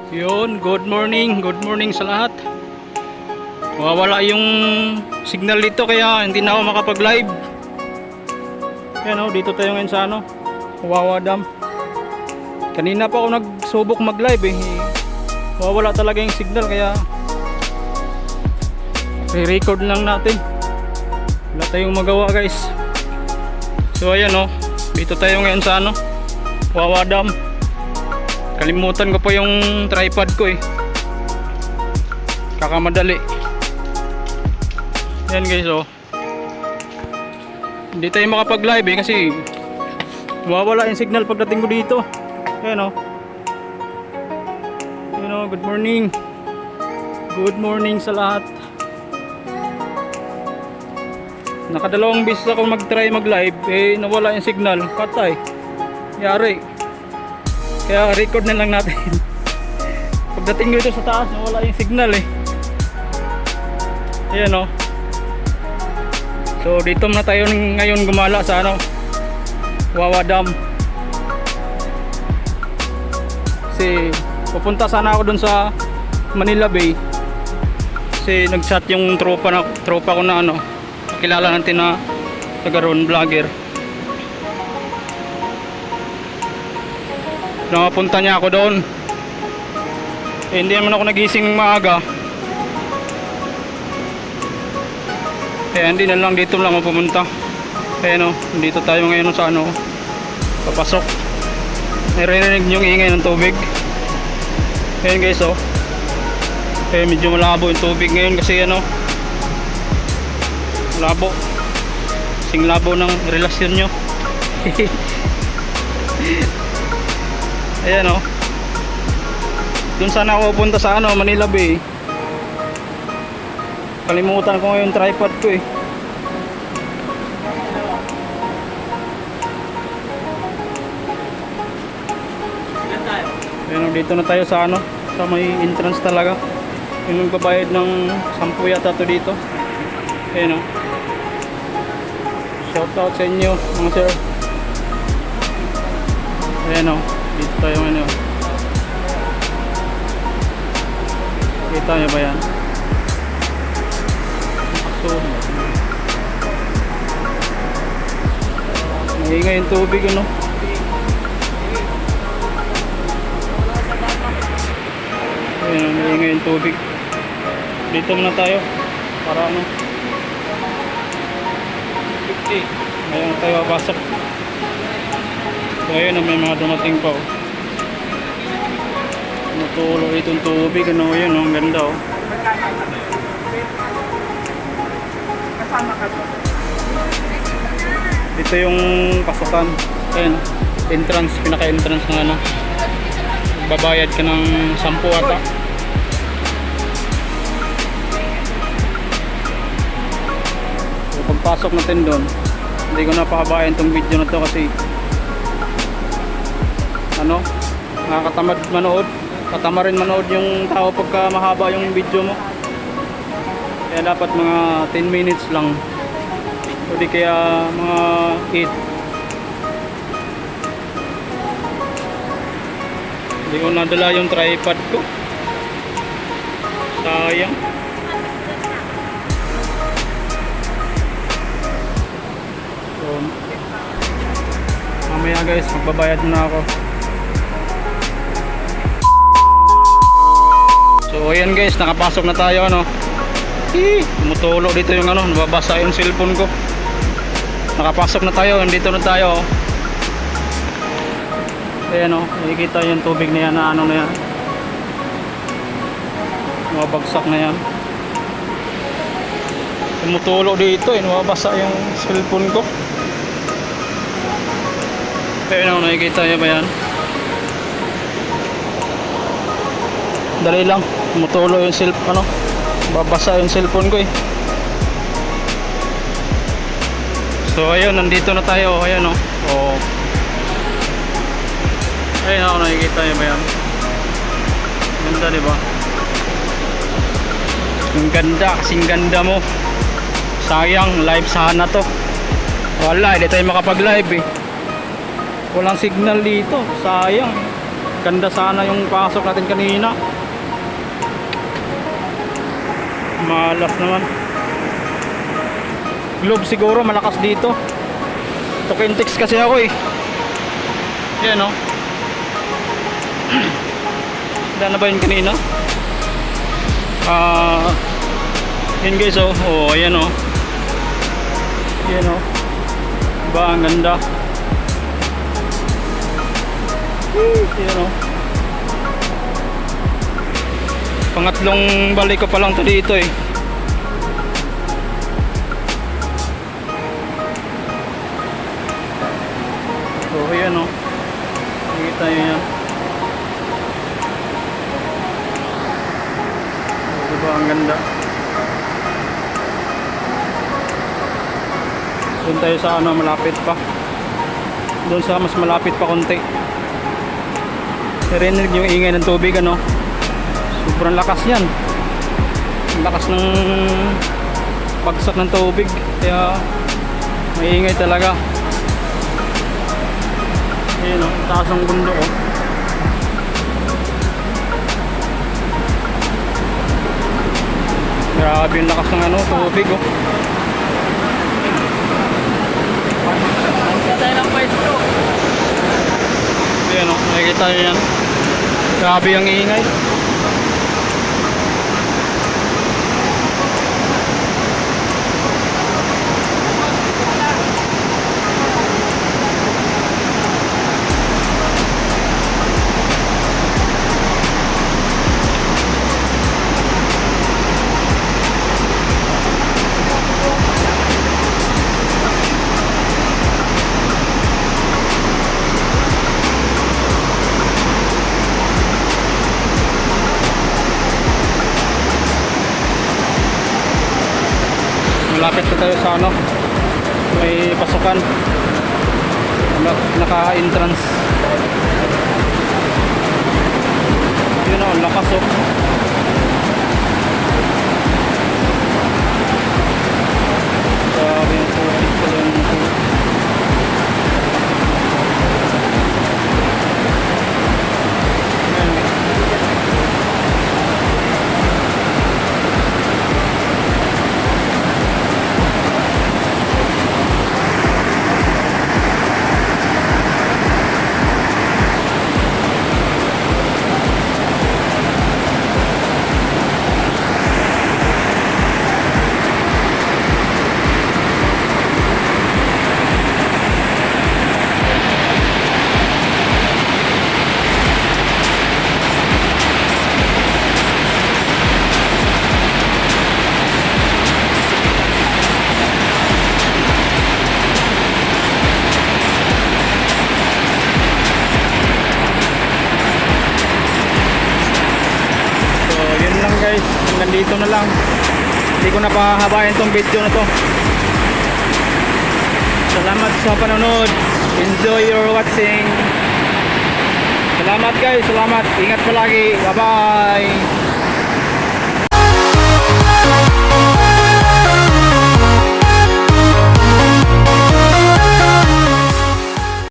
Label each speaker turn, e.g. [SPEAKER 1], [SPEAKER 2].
[SPEAKER 1] Yun, good morning sa lahat. Wawala yung signal dito kaya hindi na ako makapag-live. Yan o, dito tayo ngayon sa Wawa Dam. Kanina pa ako nagsubok mag-live eh. Wawala talaga yung signal kaya re-record lang natin. Wala tayong magawa guys. So ayan o, dito tayo ngayon sa Wawa Dam. Kalimutan ko pa yung tripod ko eh. Kakamadali. Yan guys oh. Hindi tayo makapag live eh kasi mawawala yung signal pagdating ko dito. Yan oh. Yan oh, good morning. Good morning sa lahat. Nakadalawang beses ako mag-try mag-live eh nawala yung signal. Patay. Yari. Kaya record na lang natin. Pagdating dito sa taas, nawala yung signal eh. Ayan o. So dito na tayo ngayon gumala sa Wawa Dam. Kasi pupunta sana ako dun sa Manila Bay. Kasi nag-chat yung tropa ko na kilala natin na taga roon, vlogger. Nakapunta niya ako doon eh, hindi naman ako nagising maaga kaya hindi na lang dito lang ako pumunta. Ayan o, dito tayo ngayon sa papasok. Naririnig niyo yung ingay ng tubig. Ayan guys o, eh, medyo malabo yung tubig ngayon kasi malabo, sing labo ng relasyon nyo. Ayan o, dun sana ako pupunta sa Manila Bay. Kalimutan ko ngayon tripod ko eh. Ayan o, dito na tayo sa sa may entrance talaga. Yung magbabayad ng 10 yata to dito. Ayan o, shout out sa inyo mga sir. Ayan o, dito tayo ngayon. Kita nyo ba yan? Maingay yung tubig Ayan, maingay yung tubig. Dito muna tayo para 50. Ngayon tayo papasok. So ayun may mga dumating pa Natulo itong tubig yun ang ganda Ito yung pasukan. Ayun entrance, pinaka-entrance ng babayad ka ng 10 ata. So pagpasok natin doon, hindi ko napahabayan tong video na to kasi nakakatamad manood. Katama rin manood yung tao pagka mahaba yung video mo. Kaya dapat mga 10 minutes lang o di kaya mga 8. Hindi ko nadala yung tripod ko, sayang. So mamaya guys magbabayad na ako. So ayan guys, nakapasok na tayo tumutulo dito yung nababasa yung cellphone ko. Nakapasok na tayo, dito na tayo Ayan nakikita yung tubig na yan na na yan. Mabagsak na yan. Tumutulo dito nababasa yung cellphone ko. Ayan nakikita nyo ba yan? Dali lang, tumutulo yung cellphone babasa yung cellphone ko So ayun, nandito na tayo. Ayan ayun nakikita nyo ba yan? Ganda diba? Ang ganda, kasing ganda mo. Sayang, live sana to. Wala, hindi tayo makapag live Walang signal dito. Sayang. Ganda sana yung pasok natin kanina. Malas naman. Globe siguro malakas dito. Tokentex kasi ako eh. Yan o. Daan na ba yun kanina? Yan guys oh. Oh, ayan oh. Yan oh. Diba ang ganda. Yan oh. Pangatlong balik ko pa lang to dito eh. Oh, ayan oh. Nakikita nyo yan. Diba ang ganda. Doon tayo sa ano, malapit pa. Doon sa mas malapit pa konti. Narinig yung ingay ng tubig ano. Sobrang lakas yan. Ang lakas ng pagsak ng tubig. Kaya maingay talaga. Ayun o, taas ng bundok o. Grabe yung lakas ng ano, tubig o. Ayan o, nakikita nyo yan. Grabe yung ingay. Malapit na tayo sa ano, may pasukan, naka-entrance. Yun o, lakas o. Sabi yung tubig pala yung tubig. Guys, nandito na lang. Hindi ko na pahabayan tong video na to. Salamat sa panonood. Enjoy your watching. Salamat guys, salamat. Ingat palagi. Bye bye.